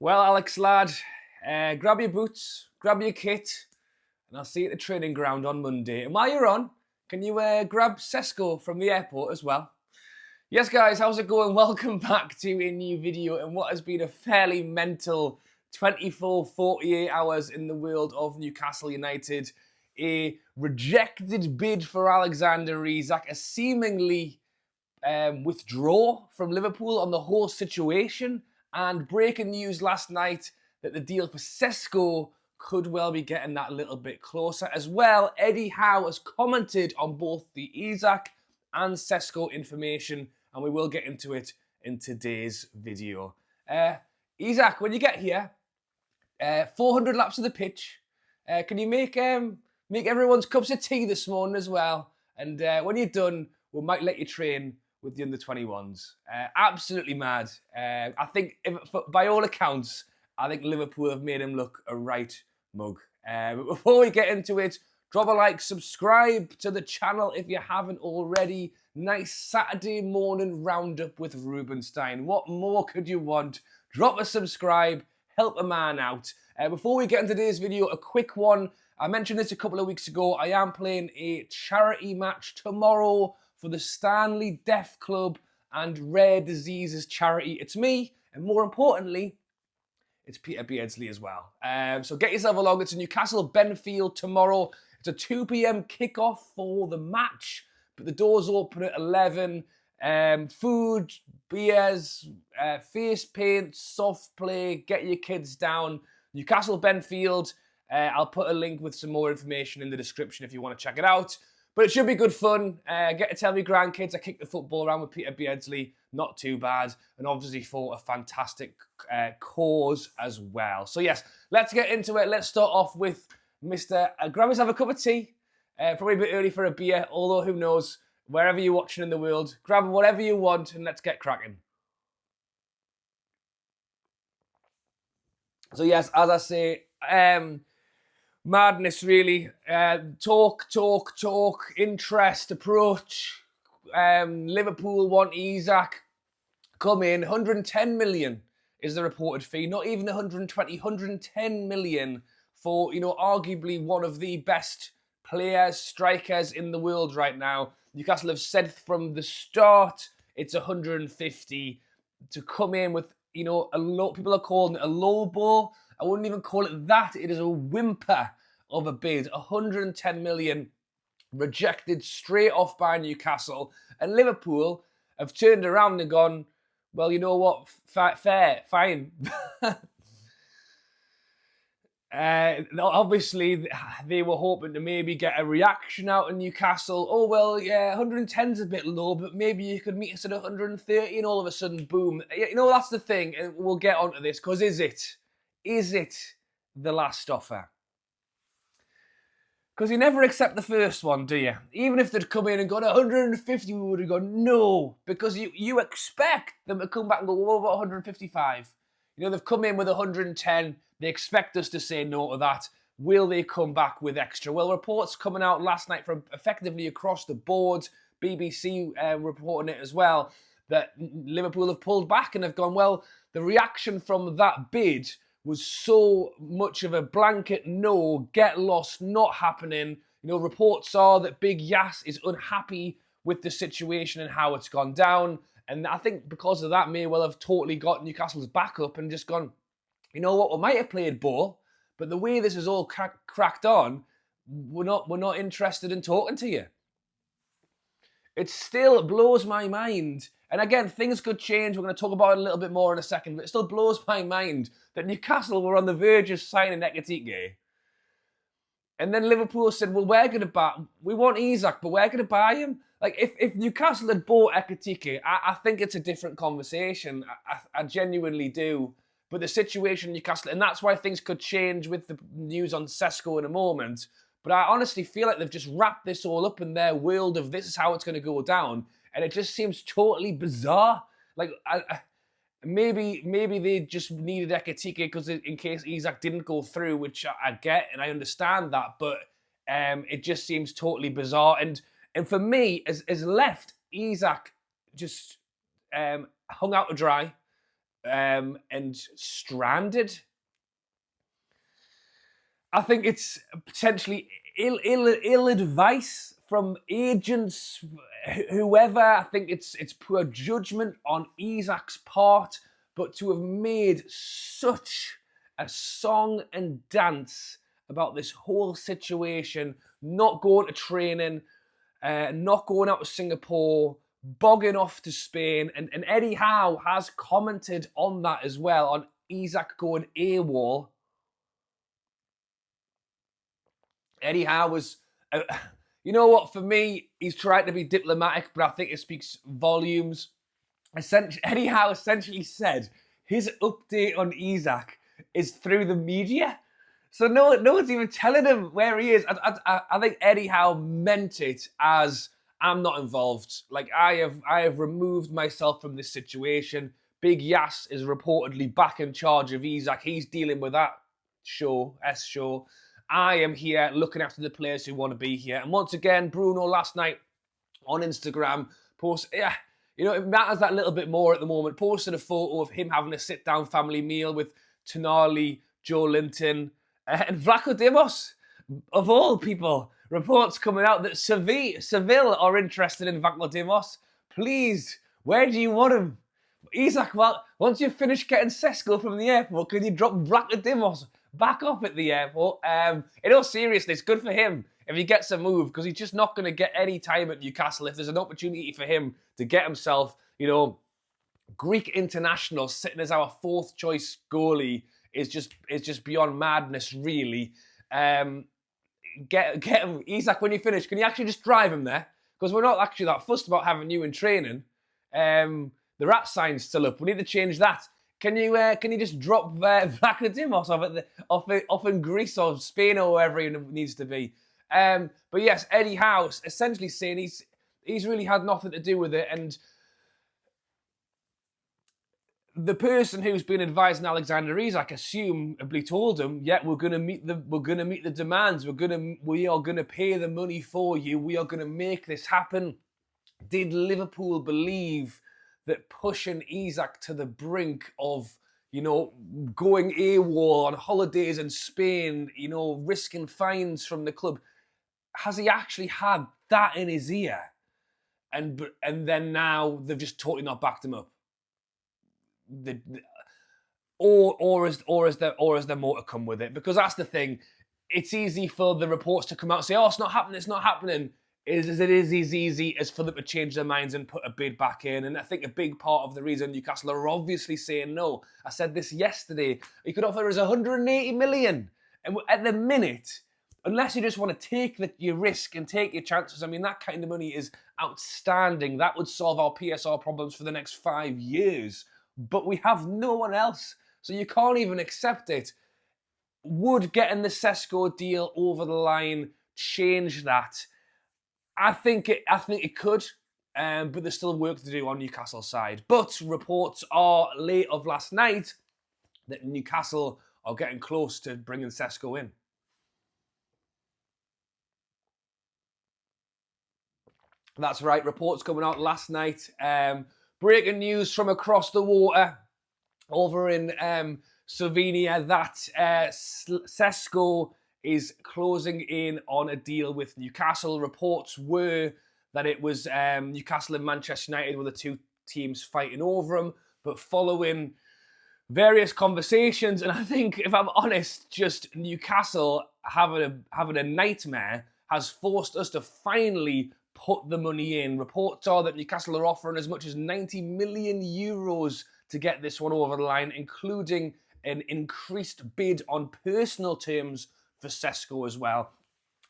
Well, Alex lad, grab your boots, grab your kit, and I'll see you at the training ground on Monday. And while you're on, can you grab Sesko from the airport as well? Yes, guys, how's it going? Welcome back to a new video in what has been a fairly mental 24, 48 hours in the world of Newcastle United. A rejected bid for Alexander ISAK, a seemingly withdraw from Liverpool on the whole situation, and breaking news last night that the deal for Sesko could well be getting that a little bit closer. As well, Eddie Howe has commented on both the ISAK and Sesko information, and we will get into it in today's video. ISAK, when you get here, 400 laps of the pitch. Can you make everyone's cups of tea this morning as well? And when you're done, we might let you train with the under-21s. Absolutely mad. I think, by all accounts, I think Liverpool have made him look a right mug. But before we get into it, drop a like, subscribe to the channel if you haven't already. Nice Saturday morning roundup with Rubenstein. What more could you want? Drop a subscribe, help a man out. Before we get into today's video, a quick one. I mentioned this a couple of weeks ago. I am playing a charity match tomorrow for the Stanley Deaf Club and Rare Diseases charity. It's me, and more importantly, it's Peter Beardsley as well. So get yourself along. It's in Newcastle Benfield tomorrow. It's a 2 p.m. kickoff for the match, but the doors open at 11. Food, beers, face paint, soft play. Get your kids down. Newcastle Benfield. I'll put a link with some more information in the description if you want to check it out. But it should be good fun. Get to tell me grandkids I kicked the football around with Peter Beardsley. Not too bad. And obviously for a fantastic cause as well. So yes, let's get into it. Let's start off with Mr. Grab yourself a cup of tea. Probably a bit early for a beer. Although who knows. Wherever you're watching in the world. Grab whatever you want and let's get cracking. So yes, as I say, madness, really. Talk, interest, approach. Liverpool want ISAK. Come in. 110 million is the reported fee. Not even 120, 110 million for, arguably one of the best players, strikers in the world right now. Newcastle have said from the start it's 150 to come in with, a low. People are calling it a low ball. I wouldn't even call it that. It is a whimper of a bid. 110 million rejected straight off by Newcastle. And Liverpool have turned around and gone, well, you know what? Fair, fine. Obviously, they were hoping to maybe get a reaction out of Newcastle. Oh, well, yeah, 110's a bit low, but maybe you could meet us at 130 and all of a sudden, boom. That's the thing. And we'll get onto this, because is it the last offer? Because you never accept the first one, do you? Even if they'd come in and gone 150, we would have gone, no. Because you expect them to come back and go, what about 155? They've come in with 110. They expect us to say no to that. Will they come back with extra? Well, reports coming out last night from effectively across the board, BBC reporting it as well, that Liverpool have pulled back and have gone, well, the reaction from that bid was so much of a blanket no, get lost, not happening. Reports are that Big Yas is unhappy with the situation and how it's gone down. And I think because of that, may well have totally got Newcastle's back up and just gone, you know what, we might have played ball, but the way this is all cracked on, we're not interested in talking to you. It still blows my mind. And again, things could change. We're going to talk about it a little bit more in a second, but it still blows my mind that Newcastle were on the verge of signing Ekitike. And then Liverpool said, well, we want ISAK, but we're going to buy him. Like, if Newcastle had bought Ekitike, I think it's a different conversation. I genuinely do. But the situation in Newcastle, and that's why things could change with the news on Sesko in a moment. But I honestly feel like they've just wrapped this all up in their world of this is how it's going to go down. And it just seems totally bizarre. Like, maybe they just needed Ekitike because in case ISAK didn't go through, which I get and I understand that. But it just seems totally bizarre. And for me, as left, ISAK just hung out to dry. and stranded. I think it's potentially ill advice from agents, whoever. I think it's poor judgment on ISAK's part, but to have made such a song and dance about this whole situation, not going to training, not going out to Singapore, bogging off to Spain, and Eddie Howe has commented on that as well, on ISAK going AWOL. Eddie Howe was, you know what, for me, he's trying to be diplomatic, but I think it speaks volumes. Eddie Howe essentially said his update on ISAK is through the media. So no one's even telling him where he is. I think Eddie Howe meant it as, I'm not involved. Like, I have removed myself from this situation. Big Yas is reportedly back in charge of ISAK. He's dealing with that show. I am here looking after the players who want to be here. And once again, Bruno last night on Instagram posted, it matters that little bit more at the moment, posted a photo of him having a sit-down family meal with Tonali, Joe Linton, and Vlaco Dimos, of all people. Reports coming out that Seville are interested in Vlaco Dimos. Please, where do you want him? ISAK, well, once you've finished getting Sesko from the airport, can you drop Vlaco Dimos back off at the airport? In all seriousness, good for him if he gets a move, because he's just not going to get any time at Newcastle. If there's an opportunity for him to get himself, Greek international sitting as our fourth choice goalie is just beyond madness, really. Get him, ISAK, when you finish, can you actually just drive him there? Because we're not actually that fussed about having you in training. The rat sign's still up. We need to change that. Can you just drop Vlaco Dimos off in Greece or Spain or wherever he needs to be? But yes, Eddie Howe essentially saying he's really had nothing to do with it, and the person who's been advising Alexander Isak assumably told him, "Yeah, we're gonna meet the demands. We are gonna pay the money for you. We are gonna make this happen." Did Liverpool believe that pushing Isak to the brink of, going AWOL on holidays in Spain, risking fines from the club, has he actually had that in his ear? And then now they've just totally not backed him up. Or is there more to come with it? Because that's the thing. It's easy for the reports to come out and say, "Oh, it's not happening." It is as easy as for them to change their minds and put a bid back in. And I think a big part of the reason Newcastle are obviously saying no, I said this yesterday, he could offer us 180 million. And at the minute, unless you just want to take your risk and take your chances, I mean, that kind of money is outstanding. That would solve our PSR problems for the next 5 years. But we have no one else, so you can't even accept it. Would getting the Sesko deal over the line change that? I think it could, but there's still work to do on Newcastle's side. But reports are late of last night that Newcastle are getting close to bringing Sesko in. That's right, reports coming out last night. Breaking news from across the water over in Slovenia that Sesko is closing in on a deal with Newcastle. Reports were that it was Newcastle and Manchester United were the two teams fighting over him, but following various conversations, and I think, if I'm honest, just Newcastle having a nightmare has forced us to finally put the money in. Reports are that Newcastle are offering as much as 90 million euros to get this one over the line, including an increased bid on personal terms for Sesko as well.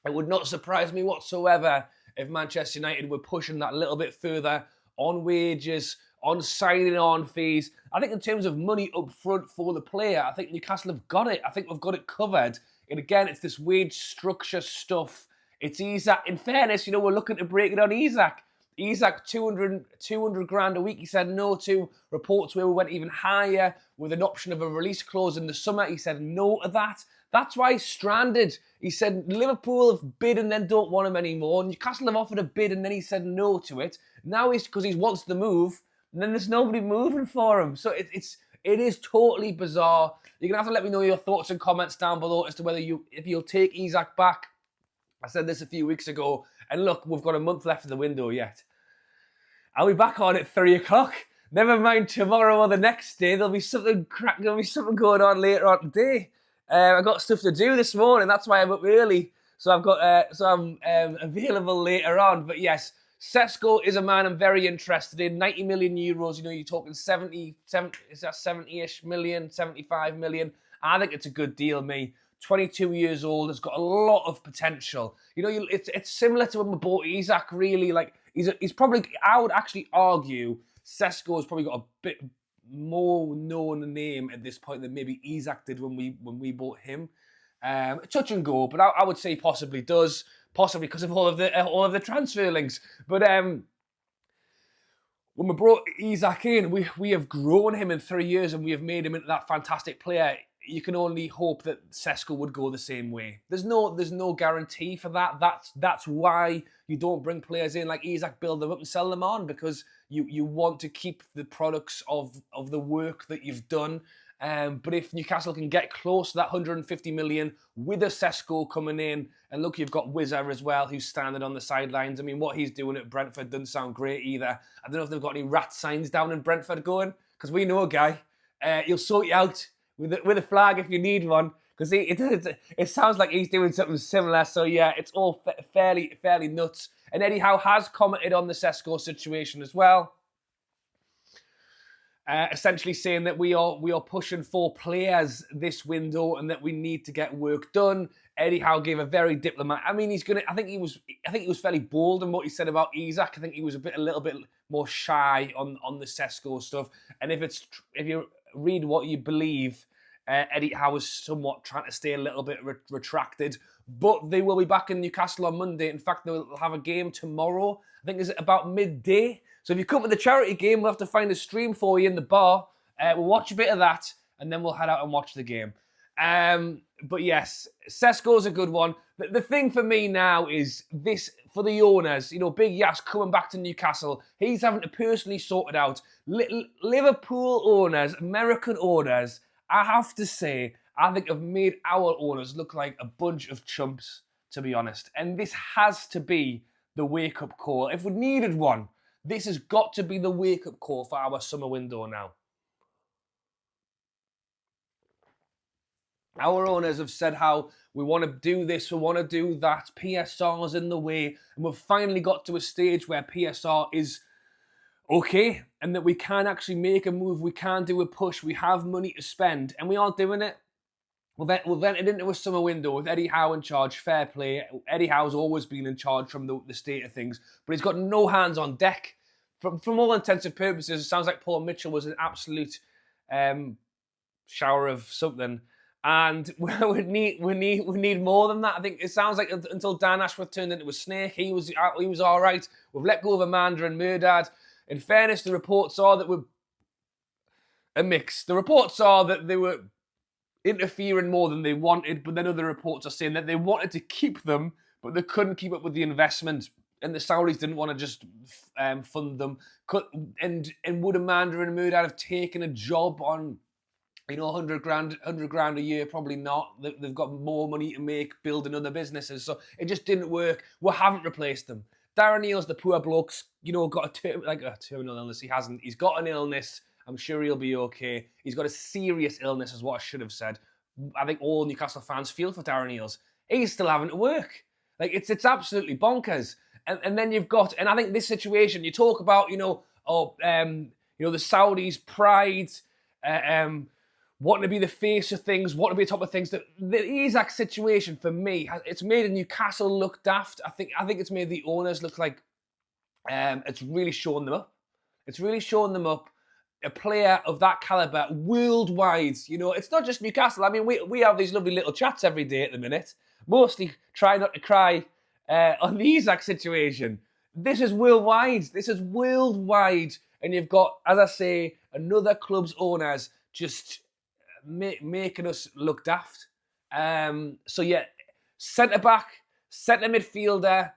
It would not surprise me whatsoever if Manchester United were pushing that a little bit further on wages, on signing on fees. I think in terms of money up front for the player, I think Newcastle have got it. I think we've got it covered. And again, it's this wage structure stuff. It's Isak. In fairness, we're looking to break it on Isak. Isak, 200 grand a week, he said no to. Reports where we went even higher with an option of a release clause in the summer. He said no to that. That's why he's stranded. He said Liverpool have bid and then don't want him anymore. Newcastle have offered a bid and then he said no to it. Now because he wants the move, and then there's nobody moving for him. So It is totally bizarre. You're going to have to let me know your thoughts and comments down below as to whether if you'll take ISAK back. I said this a few weeks ago, and look, we've got a month left in the window yet. I'll be back on at 3 o'clock. Never mind tomorrow or the next day. There'll be something going on later on today. I've got stuff to do this morning. That's why I'm up early. So I'm available later on. But yes, Sesko is a man I'm very interested in. 90 million euros. You know, you're talking 70-ish million, 75 million. I think it's a good deal, me. 22 years old, has got a lot of potential. You know, it's similar to when we bought ISAK, really. Like, he's probably, I would actually argue, Sesko has probably got a bit more known name at this point than maybe ISAK did when we bought him. Touch and go, but I would say possibly does, possibly because of all of the transfer links. But when we brought ISAK in, we have grown him in 3 years and we have made him into that fantastic player. You can only hope that Sesko would go the same way. There's no guarantee for that. That's why you don't bring players in like ISAK, build them up and sell them on, because you want to keep the products of the work that you've done. But if Newcastle can get close to that 150 million with a Sesko coming in, and look, you've got Wizard as well, who's standing on the sidelines. I mean, what he's doing at Brentford doesn't sound great either. I don't know if they've got any rat signs down in Brentford going, because we know a guy. He'll sort you out with a flag if you need one, because it sounds like he's doing something similar. So yeah, it's all fairly nuts. And Eddie Howe has commented on the Sesko situation as well, essentially saying that we are pushing for players this window and that we need to get work done. Eddie Howe gave a very diplomatic. I mean, I think he was fairly bold in what he said about ISAK. I think he was a little bit more shy on the Sesko stuff. And if you read what you believe, Eddie Howe was somewhat trying to stay a little bit retracted. But they will be back in Newcastle on Monday. In fact, they'll have a game tomorrow. I think it's about midday. So if you come to the charity game, we'll have to find a stream for you in the bar. We'll watch a bit of that, and then we'll head out and watch the game. But yes, Sesko's a good one. The thing for me now is this, for the owners, you know, Big Yas coming back to Newcastle, he's having to personally sort it out. Liverpool owners, American owners, I have to say, I think have made our owners look like a bunch of chumps, to be honest. And this has to be the wake-up call. If we needed one, this has got to be the wake-up call for our summer window now. Our owners have said how we want to do this, we want to do that, PSR's in the way, and we've finally got to a stage where PSR is okay, and that we can actually make a move, we can do a push, we have money to spend, and we aren't doing it. We've entered into a summer window with Eddie Howe in charge, fair play. Eddie Howe's always been in charge from the state of things, but he's got no hands on deck. From all intents and purposes, it sounds like Paul Mitchell was an absolute shower of something. And we need more than that. I think it sounds like until Dan Ashworth turned into a snake, he was all right. We've let go of Amanda and Murdad. In fairness, the reports are that we're a mix. The reports are that they were interfering more than they wanted, but then other reports are saying that they wanted to keep them, but they couldn't keep up with the investment, and the Saudis didn't want to just fund them. And would Amanda and Murdad have taken a job on, you know, 100 grand a year? Probably not. They've got more money to make building other businesses, so it just didn't work. We haven't replaced them. Darren Neal's the poor bloke's, you know, got a terminal illness. He hasn't. He's got an illness. I'm sure he'll be okay. He's got a serious illness, is what I should have said. I think all Newcastle fans feel for Darren Neal's. He's still having to work. Like, it's absolutely bonkers. And then you've got, and I think this situation, you talk about, you know, the Saudis' pride, wanting to be the face of things, wanting to be the top of things. The ISAK situation, for me, it's made Newcastle look daft. I think it's made the owners look like it's really showing them up. It's really showing them up. A player of that calibre worldwide, you know, it's not just Newcastle. I mean, we have these lovely little chats every day at the minute, mostly try not to cry on the ISAK situation. This is worldwide. And you've got, as I say, another club's owners just making us look daft. So yeah, centre-back, centre midfielder,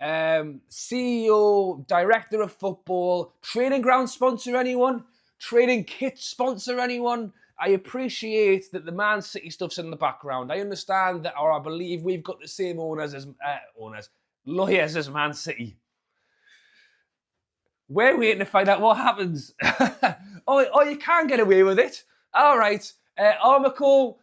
CEO, director of football, training ground sponsor, anyone? training kit sponsor anyone? I appreciate that the Man City stuff's in the background. I understand that, or I believe we've got the same lawyers as Man City. We're waiting to find out what happens. Oh, you can't get away with it. All right, Armaco,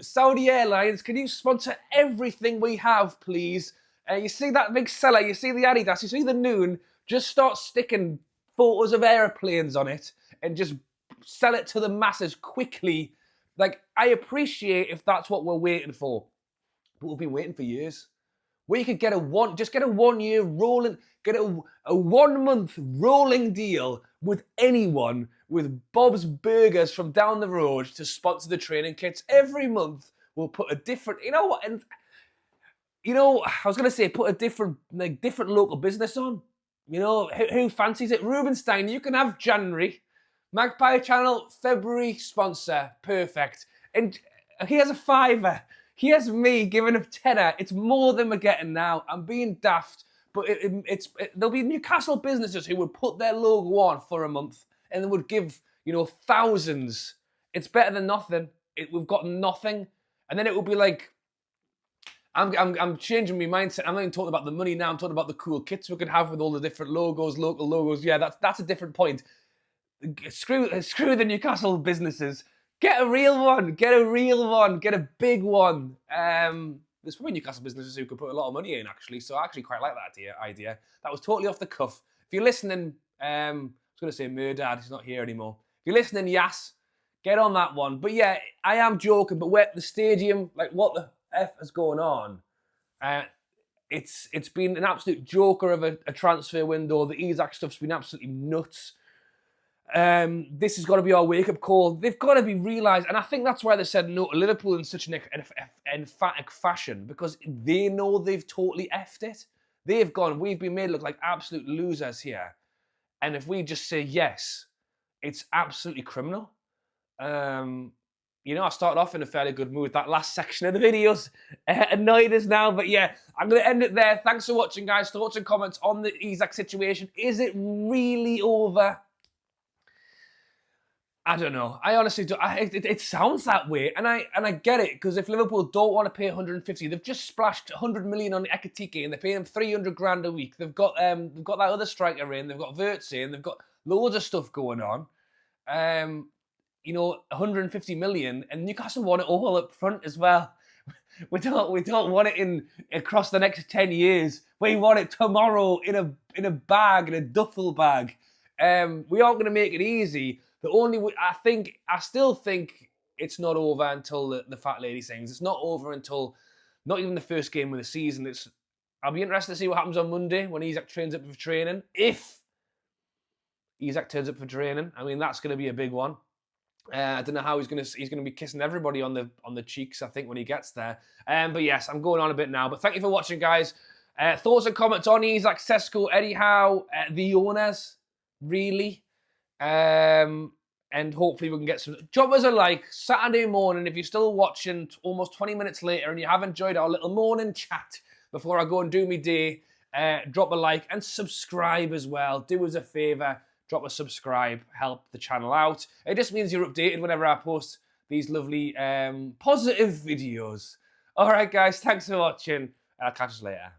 Saudi Airlines, can you sponsor everything we have, please? You see that big seller, you see the Adidas, you see the Noon, just start sticking photos of airplanes on it and just sell it to the masses quickly. Like, I appreciate if that's what we're waiting for, but we've been waiting for years. We could get a 1 year rolling, get a 1 month rolling deal with anyone, with Bob's Burgers from down the road to sponsor the training kits. Every month we'll put a different, you know what, and you know, I was gonna say put a different local business on. You know, who fancies it? Rubenstein, you can have January. Magpie Channel, February sponsor, perfect. And here's a £5. Here's me giving a £10. It's more than we're getting now. I'm being daft, but there'll be Newcastle businesses who would put their logo on for a month and they would give, you know, thousands. It's better than nothing. We've got nothing, and then it will be like, I'm changing my mindset. I'm not even talking about the money now. I'm talking about the cool kits we could have with all the different logos, local logos. Yeah, that's a different point. Screw the Newcastle businesses. Get a real one. Get a real one. Get a big one. There's probably Newcastle businesses who could put a lot of money in, actually. So I actually quite like that idea. That was totally off the cuff. If you're listening, I was going to say Murdad. He's not here anymore. If you're listening, Yas, get on that one. But yeah, I am joking. But we're at the stadium. Like, what the F is going on? It's been an absolute joker of a transfer window. The ISAK stuff's been absolutely nuts. This has got to be our wake-up call. They've got to be realised, and I think that's why they said no to Liverpool in such an emphatic fashion, because they know they've totally effed it. They've gone, we've been made look like absolute losers here. And if we just say yes, it's absolutely criminal. You know, I started off in a fairly good mood. That last section of the videos annoyed us now. But yeah, I'm going to end it there. Thanks for watching, guys. Thoughts and comments on the ISAK situation. Is it really over? I don't know. I honestly don't. It sounds that way, and I get it, because if Liverpool don't want to pay 150, they've just splashed 100 million on Ekitike, and they're paying him 300 grand a week. They've got that other striker in. They've got Wirtz in. They've got loads of stuff going on. You know, 150 million, and Newcastle want it all up front as well. We don't want it in across the next 10 years. We want it tomorrow in a bag, in a duffel bag. We aren't going to make it easy. I still think it's not over until the fat lady sings. It's not over until not even the first game of the season. I'll be interested to see what happens on Monday when ISAK turns up for training. If ISAK turns up for training, I mean, that's going to be a big one. I don't know how he's going to be kissing everybody on the cheeks, I think, when he gets there. But yes, I'm going on a bit now. But thank you for watching, guys. Thoughts and comments on ISAK, Sesko, Eddie Howe, the owners, really. And hopefully we can get some. Drop us a like Saturday morning if you're still watching almost 20 minutes later and you have enjoyed our little morning chat before I go and do my day. Drop a like and subscribe as well. Do us a favour. Drop a subscribe. Help the channel out. It just means you're updated whenever I post these lovely positive videos. All right, guys. Thanks for watching. I'll catch you later.